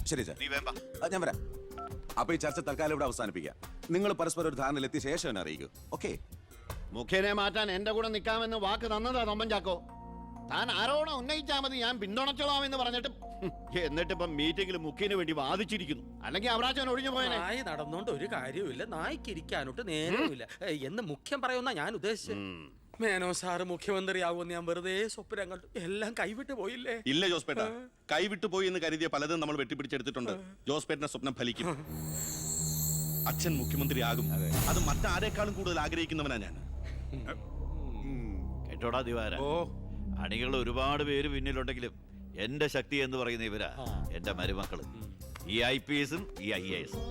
ശരി സാർ, ഞാൻ വരാം. അപ്പൊ ഈ ചർച്ച തൽക്കാലം ഇവിടെ അവസാനിപ്പിക്കാം. നിങ്ങൾ പരസ്പരം ഒരു ധാരണയിലെത്തിയ ശേഷം എന്നെ അറിയിക്കൂ. ഓക്കെ? മുഖ്യനെ മാറ്റാൻ എന്റെ കൂടെ നിൽക്കാമെന്ന് വാക്ക് തന്നതാ തൊമ്പൻ ചാക്കോ. താൻ ആരോണം ഉന്നയിച്ചാൽ മതി, ഞാൻ പിന്തുണച്ചോളാമെന്ന് പറഞ്ഞിട്ട് എന്നിട്ടിപ്പം മീറ്റിംഗിൽ മുഖ്യന് വേണ്ടി വാദിച്ചിരിക്കുന്നു. അല്ലെങ്കിൽ അവരാച്ചൻ ഒഴിഞ്ഞു പോയനെ. നായി നടന്നോണ്ട് ഒരു കാര്യമില്ല, നായ്ക്ക് ഇരിക്കാനോട്ട് നേരമില്ല എന്ന് മുഖ്യം പറയുന്ന ഞാൻ ഉദ്ദേശിച്ചത്. മേനോ സാറ് മുഖ്യമന്ത്രിയാവുമെന്ന് ഞാൻ വെറുതെ സ്വപ്നം കണ്ടു. എല്ലാം കൈവിട്ട് പോയില്ലേ? ഇല്ല ജോസ്പേട്ട, കൈവിട്ടു പോയി എന്ന് കരുതിയ പലതും നമ്മൾ വെട്ടിപ്പിടിച്ചെടുത്തിട്ടുണ്ട്. ജോസ്പേട്ടന്റെ സ്വപ്നം ഫലിക്കും. അച്ഛൻ മുഖ്യമന്ത്രിയാകും. അത് മറ്റാരേക്കാളും കൂടുതൽ ആഗ്രഹിക്കുന്നവനാ ഞാൻ. കേട്ടോടാ ദിവാര, അണികൾ ഒരുപാട് പേര് പിന്നിലുണ്ടെങ്കിലും എന്റെ ശക്തി എന്ന് പറയുന്ന ഇവരാ എന്റെ മരുമക്കള്. ഈ IPS-ഉം ഈ IAS-ഉം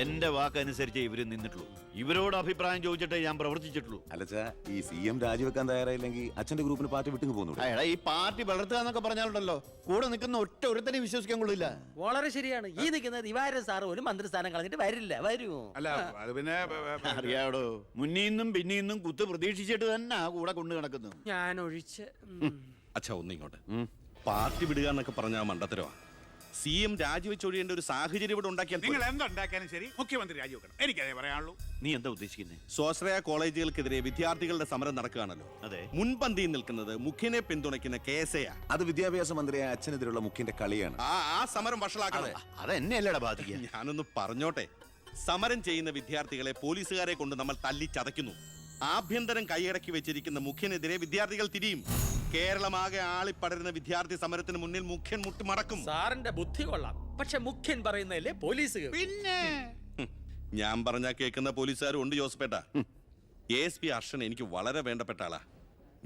എന്റെ വാക്കനുസരിച്ച് ഇവര് നിന്നിട്ടുള്ളൂ. ഇവരോട് അഭിപ്രായം ചോദിച്ചിട്ടേ ഞാൻ പ്രവർത്തിച്ചിട്ടുള്ളൂ. അല്ലച്ചാ, ഈ CM രാജിവെക്കാൻ തയ്യാറായില്ലെങ്കിൽ അച്ഛന്റെ ഗ്രൂപ്പിന് പാർട്ടി വിട്ടു പോകുന്നു. ഈ പാർട്ടി വളർത്തുക എന്നൊക്കെ പറഞ്ഞാലുണ്ടല്ലോ, കൂടെ നിൽക്കുന്ന ഒറ്റ ഒരുത്തനെ വിശ്വസിക്കാൻ കൊള്ളില്ല. വളരെ ശരിയാണ്. ഈ നിൽക്കുന്ന ദിവാരൻ സാറ് ഒരു മന്ത്രിസ്ഥാനം കളഞ്ഞിട്ട് വരില്ല. വരുമോ? അല്ല, അത് പിന്നെ അറിയാടോ, മുന്നീന്നും പിന്നീന്നും കുത്ത് പ്രതീക്ഷിച്ചിട്ട് തന്നെ കൂടെ കൊണ്ടു നടക്കുന്നു. ഞാൻ ഒഴിച്ച്. അച്ഛാ, ഒന്നിങ്ങോട്ട്. പാർട്ടി വിടുക എന്നൊക്കെ പറഞ്ഞാൽ മണ്ടത്തരവാ. CM രാജിവെച്ചൊഴിയേണ്ട ഒരു സാഹചര്യം ഇവിടെ ഉണ്ടാക്കിയാൽ നിങ്ങൾ എന്തുണ്ടാക്കാനും ശരി മുഖ്യമന്ത്രി രാജിവെക്കണം. എനിക്കതേ പറയാനുള്ളൂ. നീ എന്താ ഉദ്ദേശിക്കുന്നത്? സ്വാശ്രയ കോളേജുകൾക്കെതിരെ വിദ്യാർത്ഥികളുടെ സമരം നടക്കുകയാണല്ലോ. അതെ. മുൻപന്തിയിൽ നിൽക്കുന്നത് മുഖ്യനെ പിന്തുണയ്ക്കുന്ന KSA. അത് വിദ്യാഭ്യാസ മന്ത്രിയായ അച്ഛനെതിരെയുള്ള മുഖ്യന്റെ കളിയാണ്. ആ സമരം വഷളാക്കണം. അതെന്നെയല്ലടാ ബാധിക്കുക. ഞാനൊന്ന് പറഞ്ഞോട്ടെ. സമരം ചെയ്യുന്ന വിദ്യാർത്ഥികളെ പോലീസുകാരെ കൊണ്ട് നമ്മൾ തല്ലിച്ചതയ്ക്കുന്നു. ആഭ്യന്തരം കൈയടക്കി വെച്ചിരിക്കുന്ന മുഖ്യനെതിരെ വിദ്യാർത്ഥികൾ തിരിയും. കേരളമാകെ ആളിപ്പടരുന്ന വിദ്യാർത്ഥി സമരത്തിന് മുന്നിൽ മുഖ്യൻ മുട്ടിമടക്കും. സാറിന്റെ ബുദ്ധി കൊള്ളാം, പക്ഷെ മുഖ്യൻ പറയുന്നതല്ലേ പോലീസ്. പിന്നെ ഞാൻ പറഞ്ഞാ കേൾക്കുന്ന പോലീസുകാരും ഉണ്ട് ജോസഫേട്ട. ASP അർഷൻ എനിക്ക് വളരെ വേണ്ടപ്പെട്ട ആളാ.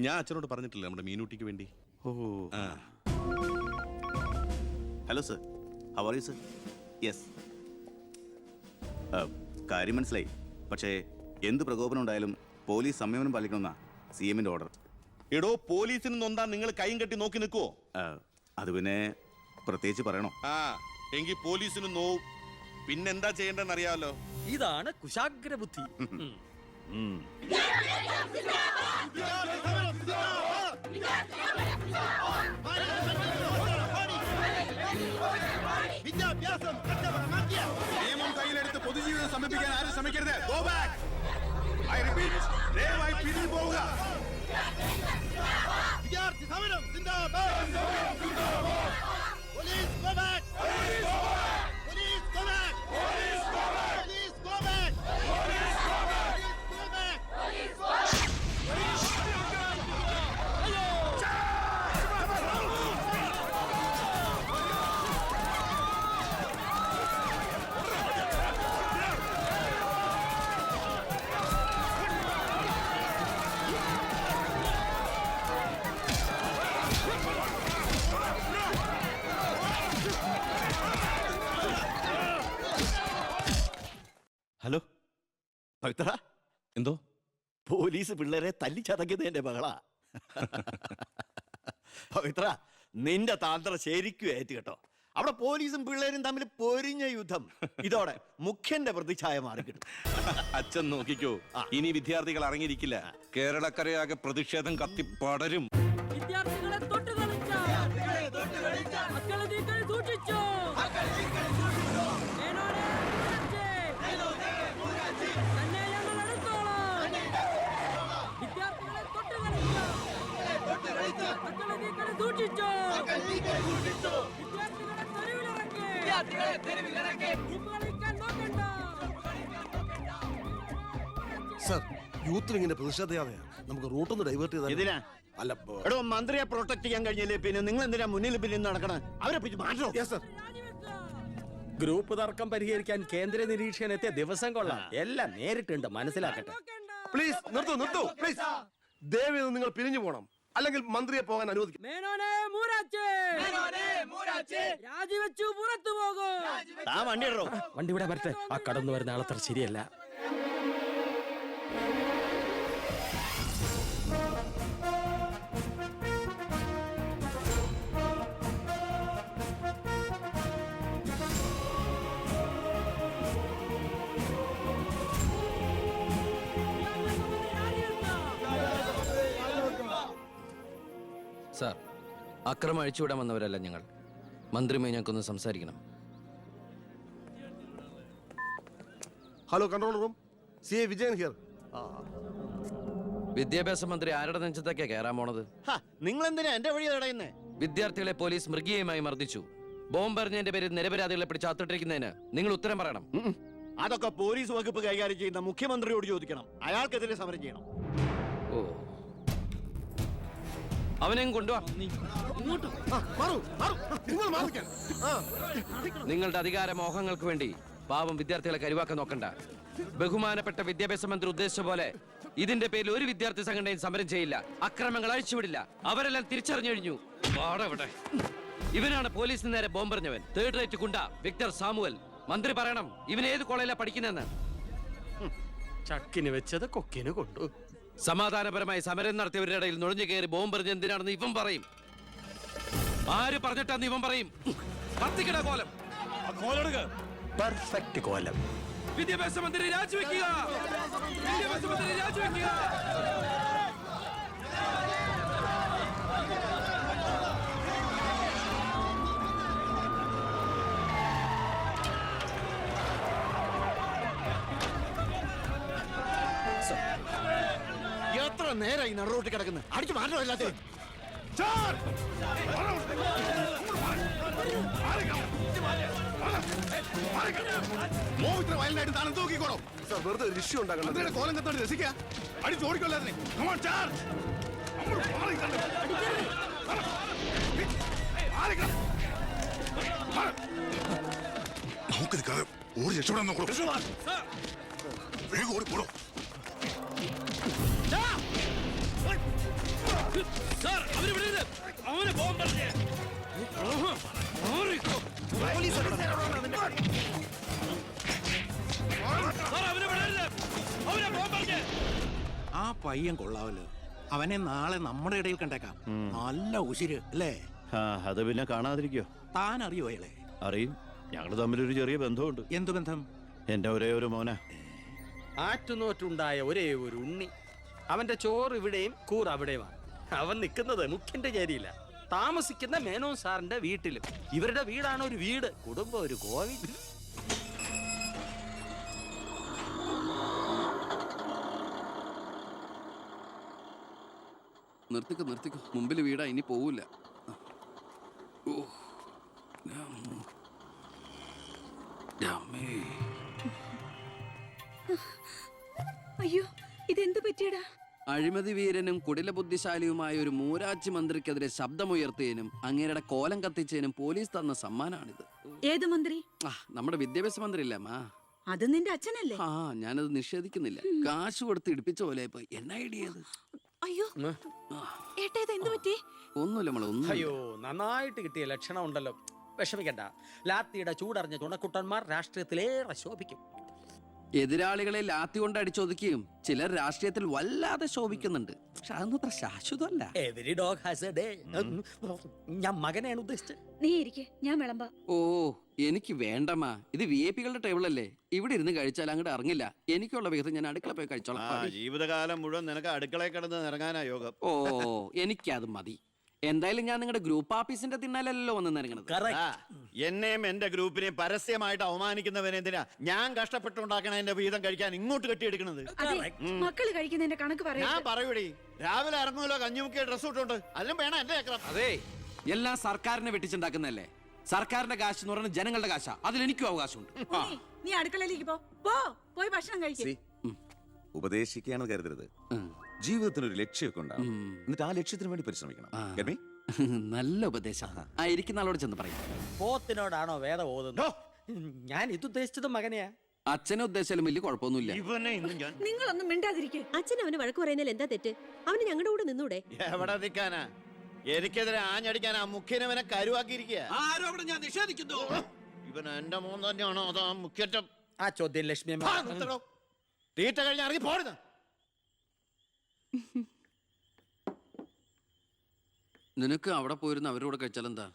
ഞാൻ അച്ഛനോട് പറഞ്ഞിട്ടില്ല നമ്മുടെ മീനൂട്ടിക്ക് വേണ്ടി. Hello sir, how are you sir? Yes, കാര്യം മനസ്സിലായി. പക്ഷേ എന്ത് പ്രകോപനം ഉണ്ടായാലും പോലീസ് സംയമനം പാലിക്കണമെന്നാ CM-ന്റെ ഓർഡർ. എടോ, പോലീസിന് നൊന്താ നിങ്ങൾ കൈയും കെട്ടി നോക്കി നിൽക്കുവോ? അത് പിന്നെ പ്രത്യേകിച്ച് പറയണോ? എങ്കിൽ പോലീസിന് നോവും. പിന്നെന്താ ചെയ്യേണ്ടെന്ന് അറിയാമല്ലോ. ഇതാണ് കുശാഗ്ര ബുദ്ധി. നിയമം കയ്യിലെടുത്ത് പൊതുജീവിതം സമർപ്പിക്കാൻ ആരും ശ്രമിക്കരുത്. Go back. I repeat, ദയവായി പിരിഞ്ഞു പോവുക. വിദ്യാർത്ഥി സമരം സിന്ദാബാദ്. Police go back. Police go back. Police go back. Police go back. Police go back. Police go back. Police go back. Hello Pavithra, എന്തോ പോലീസ് പിള്ളേരെ തല്ലിച്ചതക്കിയത് എന്റെ മകളാ. പവിത്ര, നിന്റെ താന്ത്രം ശരിക്കും ഏറ്റ് കേട്ടോ. അവിടെ പോലീസും പിള്ളേരും തമ്മിൽ പൊരിഞ്ഞ യുദ്ധം. ഇതോടെ മുഖ്യന്റെ പ്രതിച്ഛായ മാറിക്കിട്ടും. അച്ഛൻ നോക്കിക്കോ, ഇനി വിദ്യാർത്ഥികൾ ഇറങ്ങിയിരിക്കില്ല. കേരളക്കരയാകെ പ്രതിഷേധം കത്തിപ്പടരും. വിദ്യാർത്ഥികളെ തൊട്ടുകളിച്ചോ, മക്കളെ നീക്കൾ സൂക്ഷിച്ചോ, തന്നെ ഞങ്ങൾ എടുത്തോളാം. വിദ്യാർത്ഥികളെ തൊട്ടുകളിച്ചോ, മക്കളെ നീക്കൾ സൂക്ഷിച്ചോ, വിദ്യാർത്ഥികളെ തെരുവിലിറക്കി, കളിക്കാൻ നോക്കണ്ട. സർ, യൂത്തിന് ഇങ്ങനെ പ്രതിഷേധയാതെയാണ്. നമുക്ക് റൂട്ടൊന്ന് ഡൈവേർട്ട് ചെയ്താൽ. ഇതിനാ അല്ല, എടോ, മന്ത്രിയെ പ്രൊട്ടക്ട് ചെയ്യാൻ കഴിഞ്ഞില്ലേ പിന്നെ നിങ്ങൾ എന്തിനാ മുന്നിൽ പിന്നിൽ നടക്കണം? അവരെ പിടിച്ച് മാറ്റോ? സർ. ഗ്രൂപ്പ് തർക്കം പരിഹരിക്കാൻ കേന്ദ്ര നിരീക്ഷകൻ എത്തിയ ദിവസം കൊള്ളാം. എല്ലാം നേരിട്ടുണ്ട്, മനസ്സിലാക്കട്ടെ. പ്ലീസ് നിർത്തൂ പ്ലീസ്. ദയവേത് നിങ്ങൾ പിരിഞ്ഞു പോകണം, അല്ലെങ്കിൽ മന്ത്രിയെ പോകാൻ അനുവദിക്കും. രാജിവെച്ചു പുറത്തു പോകും. വണ്ടി ഇടറോ. വണ്ടി ഇവിടെ വരട്ടെ. ആ കടന്നു വരുന്ന ആളത്ര ശരിയല്ല. സാർ, അക്രമം അഴിച്ചുവിടാൻ വന്നവരല്ല ഞങ്ങൾ. മന്ത്രിയുമായി ഞങ്ങൾക്കൊന്ന് സംസാരിക്കണം. Hello control room, C A Vijayan here. വിദ്യാഭ്യാസ മന്ത്രി ആരുടെ നെഞ്ചത്തൊക്കെ കയറാൻ പോണത്? നിങ്ങൾ എന്തിനാ എന്റെ വഴി തടയുന്നേ? വിദ്യാർത്ഥികളെ പോലീസ് മൃഗീയമായി മർദ്ദിച്ചു. ബോംബെറിഞ്ഞതിന്റെ പേരിൽ നിരപരാധികളെ പിടിച്ച് അത്തിട്ടിരിക്കുന്നതിന് നിങ്ങൾ ഉത്തരം പറയണം. അതൊക്കെ പോലീസ് വകുപ്പ് കൈകാര്യം ചെയ്യുന്ന മുഖ്യമന്ത്രിയോട് ചോദിക്കണം. അയാൾക്കെതിരെ സമരം ചെയ്യണം. ഓ, അവനെയും കൊണ്ടുവാ. നിങ്ങൾ മാറിക്കാൻ. നിങ്ങളുടെ അധികാര മോഹങ്ങൾക്ക് വേണ്ടി പാവം വിദ്യാർത്ഥികളെ കരുവാക്കാൻ നോക്കണ്ട. ബഹുമാനപ്പെട്ട വിദ്യാഭ്യാസ മന്ത്രി ഉദ്ദേശിച്ച പോലെ ഇതിന്റെ പേരിൽ ഒരു വിദ്യാർത്ഥി സംഘടനയും സമരം ചെയ്യില്ല, അക്രമങ്ങൾ അഴിച്ചുവിടില്ല. അവരെല്ലാം തിരിച്ചറിഞ്ഞു കഴിഞ്ഞു. ഇവനാണ് പോലീസിന് നേരെ ബോംബെറിഞ്ഞവൻ, 3rd റേറ്റ് ഗുണ്ട വിക്ടർ സാമുവൽ. മന്ത്രി പറയണം ഇവൻ ഏത് കോളേജിലാണ് പഠിക്കുന്നതെന്ന്. ചക്കിന് വെച്ചത് കൊക്കിന് കൊണ്ടു. സമാധാനപരമായി സമരം നടത്തിയവരുടെ ഇടയിൽ നുഴഞ്ഞു കയറി ബോംബെറിഞ്ഞ എന്തിനാണെന്ന് ഇവൻ പറയും. ആര് പറഞ്ഞിട്ടാന്ന് ഇവൻ പറയും. കത്തിക്കട കോലം. പെർഫെക്റ്റ് കോലം. വിദ്യാഭ്യാസ മന്ത്രി രാജിവെക്കുക. വിദ്യാഭ്യാസ മന്ത്രി രാജിവെക്കുക. എത്ര നേരം ഈ നടുറോട്ടിൽ കിടക്കുന്നത്? അടിച്ചു മാറ്റം എല്ലാത്തിനും. വയലിനായിട്ട് താനും തൂക്കിക്കോളും. സർ, വെറുതെ ഒരു ഇഷ്യൂ ഉണ്ടാക്കണം. കോലം കത്തോട് രസിക്കുക. അടിച്ച് ഓടിക്കൊല്ലാതെ. നമുക്ക് നിൽക്കാതെ ഓടി രക്ഷപ്പെടാൻ നോക്കൂ. വേഗം ഓടിപ്പോടോ. ആ പയ്യൻ കൊള്ളാവല്ലോ. അവനെ നാളെ നമ്മുടെ ഇടയിൽ കണ്ടേക്കാം. നല്ല ഉശിര് അല്ലേ? അത് പിന്നെ കാണാതിരിക്കോ? താൻ അറിയോ അയാളെ? അറിയും. ഞങ്ങൾ തമ്മിലൊരു ചെറിയ ബന്ധമുണ്ട്. എന്തു ബന്ധം? എന്റെ ഒരേ ഒരു മോന. ആറ്റുനോറ്റുണ്ടായ ഒരേ ഒരു ഉണ്ണി. അവന്റെ ചോറ് ഇവിടെയും കൂറ് അവിടെയുമാണ്. അവൻ നിൽക്കുന്നത് മുഖ്യന്റെ ചേരിയില്ല, താമസിക്കുന്ന മേനോൻ സാറിന്റെ വീട്ടിലും. ഇവരുടെ വീടാണ് ഒരു വീട്, കുടുംബം ഒരു കോവിൽ. നിർത്തിക്കോ, മുമ്പിൽ വീടാ, ഇനി പോവില്ല. അയ്യോ, ഇതെന്ത് പറ്റിയടാ? അഴിമതി വീരനും കുടില ബുദ്ധിശാലിയുമായ ഒരു മൂരാജി മന്ത്രിക്കെതിരെ ശബ്ദമുയർത്തിയതിനും അങ്ങേരുടെ കോലം കത്തിച്ചതിനും പോലീസ് തന്ന സമ്മാനാണിത്. ഏത് മന്ത്രി? നമ്മുടെ വിദ്യാഭ്യാസ മന്ത്രി ഇല്ലേ മാ? അത് നിന്റെ അച്ഛനല്ലേ? ഞാനത് നിഷേധിക്കുന്നില്ല. കാശ് കൊടുത്ത് ഇടിപ്പിച്ച പോലെ പോയി. എന്നാ ഐഡിയത്? അയ്യോ ഏട്ടാ, ഇത് എന്ത് പറ്റി? ഒന്നുമില്ല മോളെ, ഒന്നും. അയ്യോ, നന്നായിട്ട് കിട്ടിയ ലക്ഷണം ഉണ്ടല്ലോ. വിഷമിക്കണ്ട. ലാത്തിയുടെ ചൂടറിഞ്ഞ തുണക്കുട്ടന്മാർ രാഷ്ട്രീയത്തിലേറെ ശോഭിക്കും. എതിരാളികളെ ലാത്തി കൊണ്ട് അടിച്ചൊതുക്കിയും ചിലർ രാഷ്ട്രീയത്തിൽ വല്ലാതെ ശോഭിക്കുന്നുണ്ട്. പക്ഷെ അതൊന്നും അത്ര ശാശ്വതമല്ല. Every dog has a day. ഞാൻ മകനെയാണ് ഉദ്ദേശിച്ചത്. നീ ഇരിക്കെ, ഞാൻ വിളമ്പാ. ഓ, എനിക്ക് വേണ്ടമ്മാ. ഇത് VIP-കളുടെ ടേബിൾ അല്ലേ. ഇവിടെ ഇരുന്ന് കഴിച്ചാൽ അങ്ങോട്ട് ഇറങ്ങില്ല. എനിക്കുള്ള വിഹിതം ഞാൻ അടുക്കള പോയി കഴിച്ചോളാം. ജീവിതകാലം മുഴുവൻ നിനക്ക് അടുക്കളയിൽ കിടന്ന് ഇറങ്ങാനാ യോഗം. ഓ, എനിക്കത് മതി. എന്തായാലും ഞാൻ നിങ്ങളുടെ ഗ്രൂപ്പ് ഓഫീസിന്റെ തിന്നാലല്ലോ വന്ന് നിറങ്ങണത്. എന്നെയും എന്റെ ഗ്രൂപ്പിനെയും പരസ്യമായിട്ട് അവമാനിക്കുന്നവനെന്തിനാ ഞാൻ കഷ്ടപ്പെട്ടുണ്ടാക്കണ എന്റെ വീതം കഴിക്കാൻ ഇങ്ങോട്ട് കെട്ടിയെടുക്കണത്? മക്കള് കഴിക്കുന്നതിന്റെ കണക്ക് പറയാ. ഞാൻ പറയൂടി, രാവിലെ ഇറങ്ങുമല്ലോ കഞ്ഞിമുക്കിയ ഡ്രസ് ഇട്ടുണ്ട്, അതിനും വേണം എന്റെ ചക്രം. അതെ, എല്ലാം സർക്കാരിനെ വെട്ടിച്ചുണ്ടാക്കുന്നതല്ലേ. സർക്കാരിന്റെ കാശ് എന്ന് പറയുന്നത് ജനങ്ങളുടെ കാശാ. അതിൽ എനിക്കും അവകാശമുണ്ട്. നീ അടുക്കളയിലേക്ക് പോയി ഭക്ഷണം കഴിക്കും. ഉപദേശിക്കുകയാണെന്ന് കരുതരുത്. ജീവിതത്തിനൊരു ലക്ഷ്യമൊക്കെ ഉണ്ടാവും. എന്നിട്ട് ആ ലക്ഷ്യത്തിന് വേണ്ടി പരിശ്രമിക്കണം. Get me? നല്ല ഉപദേശം. ഇരിക്കുന്ന ആളോട് ചെന്ന് പറയും. പോത്തിനോടാണോ വേദം ഓതുന്നത്? ഞാൻ ഇതുദ്ദേശിച്ചത് മകനെയാ. അച്ഛനെ ഉദ്ദേശിച്ചാലും വലിയ കുഴപ്പമൊന്നുമില്ല. നിങ്ങളൊന്നും മിണ്ടാതിരിക്കെ. അച്ഛൻ അവന് വഴക്ക് പറയുന്നതിൽ എന്താ തെറ്റ്? അവന് ഞങ്ങളുടെ കൂടെ നിന്നൂടെ? എവിടെ നിൽക്കാനാ? എനിക്കെതിരെ ആഞ്ഞടിക്കാനാ മുഖ്യനവനെ കരുവാക്കിയിരിക്കുക. ഞാൻ നിഷേധിക്കുന്നു. ഇവൻ എന്റെ മോൻ തന്നെയാണോ അതോ മുഖ്യറ്റം? ആ ചോദ്യം ലക്ഷ്മി തീറ്റ കഴിഞ്ഞ് ഇറങ്ങി പോടുന്ന. നിനക്ക് അവിടെ പോയിരുന്ന അവരോട് കഴിച്ചാൽ എന്താ?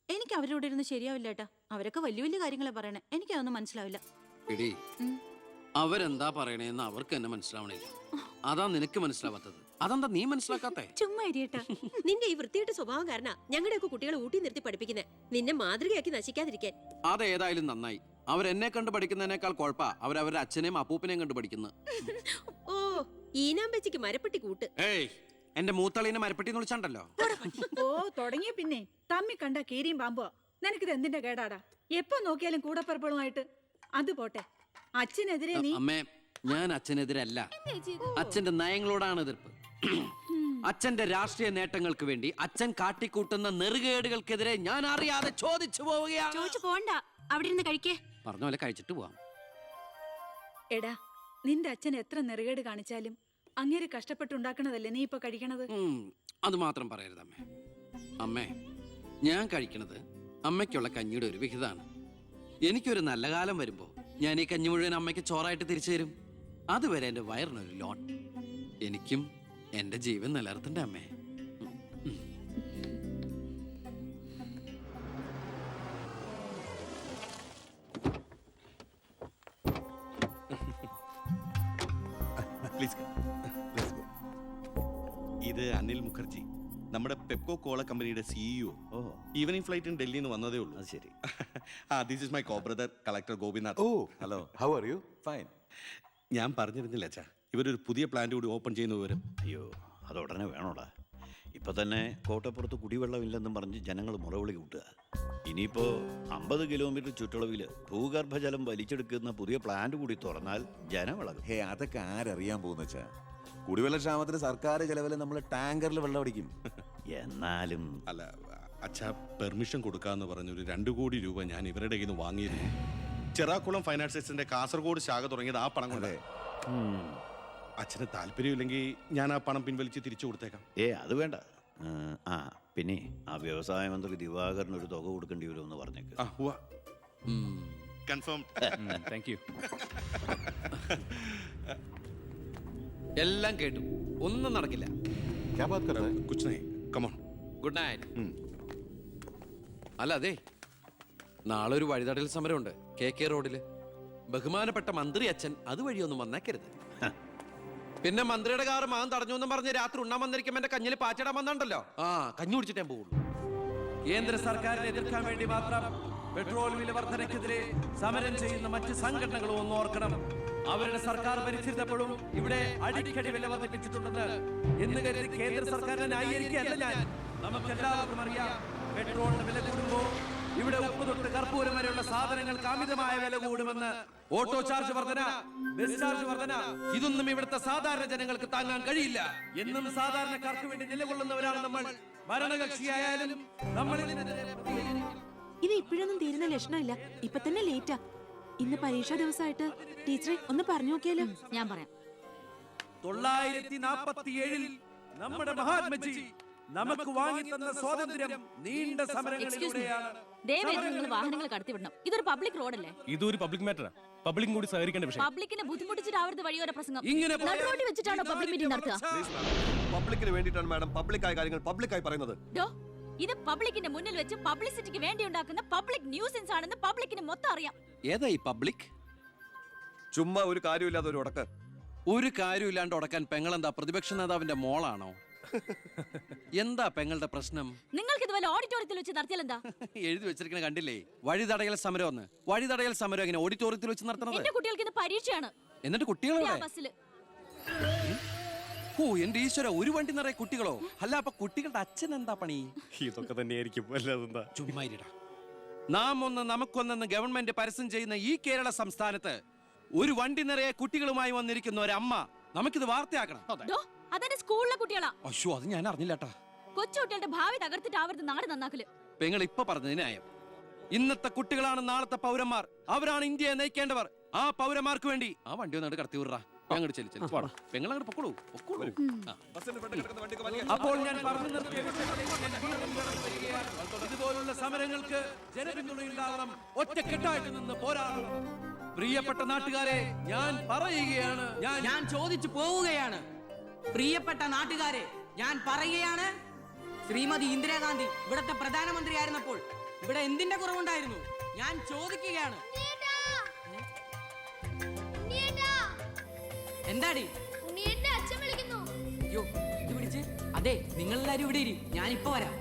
എനിക്ക് അവരോട് ഇരുന്ന് ശരിയാവില്ല ഏട്ടാ. അവരൊക്കെ വലിയ വലിയ കാര്യങ്ങളെ പറയണേ. എനിക്കതൊന്നും മനസ്സിലാവില്ല. എടി, അവരെന്താ പറയണേന്ന് അവർക്ക് എന്നെ മനസ്സിലാവണില്ല. അതാ നിനക്ക് മനസ്സിലാവാത്തത്. അതെന്താ നീ മനസ്സിലാക്കാത്തേ? ചുമ്മാ ഇരിയേട്ടാ. നിന്റെ ഈ വൃത്തിയുടെ സ്വഭാവം കാരണം ഞങ്ങളുടെയൊക്കെ കുട്ടികളെ ഊട്ടി നിർത്തി പഠിപ്പിക്കുന്നത്, നിന്നെ മാതൃകയാക്കി നശിക്കാതിരിക്കാൻ. അതേതായാലും നന്നായി. അവരെന്നെ കണ്ട് പഠിക്കുന്നതിനേക്കാൾ കുഴപ്പാ അവരവരുടെ അച്ഛനെയും അപ്പൂപ്പനെയും കണ്ട് പഠിക്കുന്നത്. ഓ ഈനാമ്പച്ചിക്ക് മരപ്പെട്ടി കൂട്ട്. ഏയ് എന്റെ മൂത്തളീനെ മരപ്പെട്ടി എന്ന് വിളിച്ചാണ്ടല്ലോ. ഓ തുടങ്ങിയ പിന്നെ തമ്മി കണ്ട കീരിയും പാമ്പോ. നിനക്കിത് എന്തിന്റെ കേടാടാ? എപ്പോ നോക്കിയാലും കൂടപ്പറപ്പുകളുമായിട്ട്. അത് പോട്ടെ, അച്ഛനെതിരെ നീ. അമ്മേ, ഞാൻ അച്ഛനെതിരല്ല. അച്ഛന്റെ നയങ്ങളോടാണ് എതിർപ്പ്. അച്ഛന്റെ രാഷ്ട്രീയ നേട്ടങ്ങൾക്ക് വേണ്ടി അച്ഛൻ കാട്ടിക്കൂട്ടുന്ന നെറുകേടുകൾക്കെതിരെ ഞാൻ അറിയാതെ ചോദിച്ചു പോവുകയാണ്. ചോദിച്ചു പോണ്ട, അവിടെ ഇരുന്ന് കഴിക്കേ. പറഞ്ഞ പോലെ കഴിച്ചിട്ട് പോവാം. എടാ, നിന്റെ അച്ഛൻ എത്ര നെറുകേട് കാണിച്ചാലും അങ്ങേര് കഷ്ടപ്പെട്ടുണ്ടാക്കണതല്ലേ നീ ഇപ്പൊ കഴിക്കണത്? അത് മാത്രം പറയരുത് അമ്മേ. അമ്മേ, ഞാൻ കഴിക്കണത് അമ്മയ്ക്കുള്ള കഞ്ഞിയുടെ ഒരു വിഹിതമാണ്. എനിക്കൊരു നല്ല കാലം വരുമ്പോ ഞാൻ ഈ കഞ്ഞി മുഴുവൻ അമ്മയ്ക്ക് ചോറായിട്ട് തിരിച്ചു തരും. അതുവരെ എന്റെ വയറിനൊരു ലോൺ. എനിക്കും എന്റെ ജീവൻ നിലനിർത്തണ്ടേ അമ്മേ? പ്ലീസ്. ഇത് അനിൽ മുഖർജി, നമ്മുടെ പെപ്കോ കോള കമ്പനിയുടെ സിഇഒ. ഈവനിങ് ഫ്ലൈറ്റിന് ഡൽഹിയിൽ നിന്ന് വന്നതേ ഉള്ളൂ. അത് ശരി. This is my co brother collector Gopinath. Oh hello, how are you? Fine. ഞാൻ പറഞ്ഞിരുന്നില്ല അച്ഛാ, ഇവരൊരു പുതിയ പ്ലാന്റ് കൂടി ഓപ്പൺ ചെയ്യുന്ന വിവരം. അയ്യോ, അത് ഉടനെ വേണോടാ. ഇപ്പൊ തന്നെ കോട്ടപ്പുറത്ത് കുടിവെള്ളമില്ലെന്നും പറഞ്ഞ് ജനങ്ങൾ മുറവിളി കൂട്ടുക. ഇനിയിപ്പോ 50 കിലോമീറ്റർ ചുറ്റളവിൽ ഭൂഗർഭജലം വലിച്ചെടുക്കുന്ന പുതിയ പ്ലാന്റ് കൂടി തുറന്നാൽ ജനം ഇളകും. ഹേ, അതൊക്കെ ആരറിയാൻ പോകുന്ന വെച്ചാ? കുടിവെള്ള ക്ഷാമത്തിന് സർക്കാർ ചെലവില് നമ്മൾ ടാങ്കറിൽ വെള്ളം അടിക്കും. എന്നാലും അല്ല അച്ഛാ, പെർമിഷൻ കൊടുക്കാന്ന് പറഞ്ഞൊരു 2 കോടി രൂപ ഞാൻ ഇവരുടെ കയ്യിൽ നിന്ന് വാങ്ങിയിരുന്നു. ചെറാക്കുളം ഫൈനാൻസേഴ്സിന്റെ കാസർഗോഡ് ശാഖ തുടങ്ങിയത് ആ പണം കൊണ്ട്. അച്ഛന് താല്പര്യമില്ലെങ്കിൽ ഞാൻ ആ പണം പിൻവലിച്ച് തിരിച്ചു കൊടുത്തേക്കാം. അത് വേണ്ട. പിന്നെ ആ വ്യവസായ മന്ത്രി ദിവാകരന് ഒരു തുക കൊടുക്കേണ്ടി വരുമെന്ന് പറഞ്ഞേക്ക്. കൺഫേം. Thank you. എല്ലാം കേട്ടു, ഒന്നും നടക്കില്ല. Good night. അല്ല അതെ, നാളെ ഒരു വഴിതടയൽ സമരമുണ്ട് KK റോഡില്. ബഹുമാനപ്പെട്ട മന്ത്രി അച്ഛൻ അതുവഴിയൊന്നും വന്നേക്കരുത്. പിന്നെ മന്ത്രിയുടെ കാറ് മാൻ തടഞ്ഞു എന്നും പറഞ്ഞ് രാത്രി ഉണ്ണാൻ വന്നിരിക്കുമ്പോ എന്റെ കഞ്ഞിൽ പാച്ചിടാൻ വന്നിട്ടുണ്ടല്ലോ. കഞ്ഞി കുടിച്ചിട്ടേ പോകുള്ളൂ. കേന്ദ്ര സർക്കാരിനെ എതിർക്കാൻ വേണ്ടി മാത്രം പെട്രോൾ വില വർധനയ്ക്കെതിരെ സമരം ചെയ്യുന്ന മറ്റ് സംഘടനകളും ഒന്ന് ഓർക്കണം. അവരുടെ സർക്കാർ ഭരിച്ചിരുന്നപ്പോഴും ഇവിടെ അടിക്കടി വില വർദ്ധിപ്പിച്ചിട്ടുണ്ടെന്ന് എന്ന് കരുതി കേന്ദ്ര സർക്കാരിനെ ന്യായീകരിക്കുകയല്ല ഞാൻ. നമുക്കെല്ലാവർക്കും അറിയാം, പെട്രോളിന് വില കൂടുമ്പോൾ ഇവിടെ ഉപ്പ് തൊട്ട് കർപ്പൂരം വരെയുള്ള സാധനങ്ങൾക്ക് അമിതമായ വില കൂടുമെന്ന്. ഓട്ടോ ചാർജ് വർധന, ബസ് ചാർജ് വർധന, ഇതൊന്നും ഇവിടുത്തെ സാധാരണ ജനങ്ങൾക്ക് താങ്ങാൻ കഴിയില്ല. എന്നും സാധാരണക്കാർക്ക് വേണ്ടി നിലകൊള്ളുന്നവരാണ് നമ്മൾ. ഭരണകക്ഷിയായാലും നമ്മൾ ഇത് ഇപ്പോഴൊന്നും തീരുന്ന ലക്ഷണമില്ല. ഇപ്പൊ തന്നെ ലേറ്റാ. ഇന്ന് പരീക്ഷാ ദിവസമായിട്ട് ടീച്ചറെ ഒന്ന് പറഞ്ഞു നോക്കിയാലോ? ഞാൻ പറയാം. 947 നമ്മുടെ മഹാത്മജി നമുക്ക് വാങ്ങി തന്ന സ്വാതന്ത്ര്യം നീണ്ട സമരങ്ങളിലൂടെയാണ്. നിങ്ങൾ വാഹനങ്ങൾ കടത്തിവിടണം. ഇതൊരു പബ്ലിക് റോഡല്ലേ? ഇതൊരു പബ്ലിക് മാറ്ററാ. പബ്ലിക്കും കൂടി സഹകരിക്കേണ്ട വിഷയം. പബ്ലിക്കിനെ ബുദ്ധിമുട്ടിച്ചിട്ടാവരുത് വഴിയോര പ്രസംഗം. ഇങ്ങനെ റോഡിൽ വെച്ചിട്ടാണോ പബ്ലിക് മീറ്റിംഗ് നടത്തുക? പബ്ലിക്കിന് വേണ്ടിയിട്ടാണ് മാഡം പബ്ലിക്കായ കാര്യങ്ങൾ പബ്ലിക്കായി പറയുന്നത്. ഇത് പബ്ലിക്കിന്റെ മുന്നിൽ വെച്ച് പബ്ലിസിറ്റിക്ക് വേണ്ടി ഉണ്ടാക്കുന്ന പബ്ലിക് ന്യൂസൻസ് ആണെന്ന് പബ്ലിക്കിന് മൊത്തം അറിയാം. ഏതാ ഈ പബ്ലിക്? ചുമ്മാ ഒരു കാര്യമില്ലാതെ ഒരു ഉടക്ക്. ഒരു കാര്യമില്ലാണ്ട് ഉടക്കാൻ പെങ്ങളെന്താ പ്രതിപക്ഷ നേതാവിന്റെ മോളാണോ? എന്താ പെങ്ങളുടെ പ്രശ്നം? നിങ്ങൾക്ക് ഇതുപോലെ ഓഡിറ്റോറിയത്തിൽ വെച്ച് നടത്തിയാൽ എന്താ? എഴുതി വെച്ചിരിക്കണ കണ്ടില്ലേ? വഴിതടയൽ സമരം ഒന്ന്. വഴിതടയൽ സമരം എങ്ങനെ ഓഡിറ്റോറിയത്തിൽ വെച്ച് നടത്തണത്? എന്റെ കുട്ടികൾക്ക് ഇത് പരീക്ഷയാണ്. എന്നിട്ട് കുട്ടികളെ ബസ്സില്. ഓ എന്റെ ഈശ്വര, ഒരു വണ്ടി നിറയെ കുട്ടികളോ? അല്ല അപ്പൊ കുട്ടികളുടെ അച്ഛൻ എന്താ പണി? ഇതൊക്കെ തന്നെയായിരിക്കും. അല്ലാതെന്താ? ചുമ്മാരിടാ. നാം ഒന്ന് നമുക്കൊന്നെന്ന് ഗവൺമെന്റ് പരസ്യം ചെയ്യുന്ന ഈ കേരള സംസ്ഥാനത്ത് ഒരു വണ്ടി നിറയെ കുട്ടികളുമായി വന്നിരിക്കുന്ന ഒരമ്മ നമുക്കിത് വാർത്തയാക്കണം. അതെന്റെ സ്കൂളിലെ കുട്ടികളാ. അയ്യോ, അത് ഞാൻ അറിഞ്ഞില്ലാട്ടാ. കൊച്ചുകുട്ടികളുടെ ഭാവി തകർത്തിട്ടാവരുത് നാട് നന്നാക്കല്. പെങ്ങൾ ഇപ്പൊ പറഞ്ഞതിന് ന്യായം. ഇന്നത്തെ കുട്ടികളാണ് നാളത്തെ പൗരന്മാർ. അവരാണ് ഇന്ത്യയെ നയിക്കേണ്ടവർ. ആ പൗരന്മാർക്ക് വേണ്ടി ആ വണ്ടി ഒന്നാണ്ട് കടത്തി വിടറാ. പെങ്ങളങ്ങോട്ട് പൊക്കോളൂ. അപ്പോൾ ഞാൻ പറഞ്ഞു നിർത്തിയ ഇതുപോലുള്ള സമരങ്ങൾക്ക് ജനപിന്തുണയുണ്ടാകണം. ഒറ്റക്കെട്ടായിട്ട് നിന്ന് പോരാടണം. പ്രിയപ്പെട്ട നാട്ടുകാരെ, ഞാൻ പറയുകയാണ്, ഞാൻ ചോദിച്ചു പോവുകയാണ്. പ്രിയപ്പെട്ട നാട്ടുകാരെ, ഞാൻ പറയുകയാണ്, ശ്രീമതി ഇന്ദിരാഗാന്ധി ഇവിടുത്തെ പ്രധാനമന്ത്രിയായിരുന്നപ്പോൾ ഇവിടെ എന്തിന്റെ കുറവുണ്ടായിരുന്നു? ഞാൻ ചോദിക്കുകയാണ്. എന്താടി? അച്ഛൻ വിളിക്കുന്നു. അയ്യോ, ഇത് പിടിച്ച്. അതെ, നിങ്ങളെല്ലാരും ഇവിടെ ഇരി, ഞാനിപ്പോ വരാം.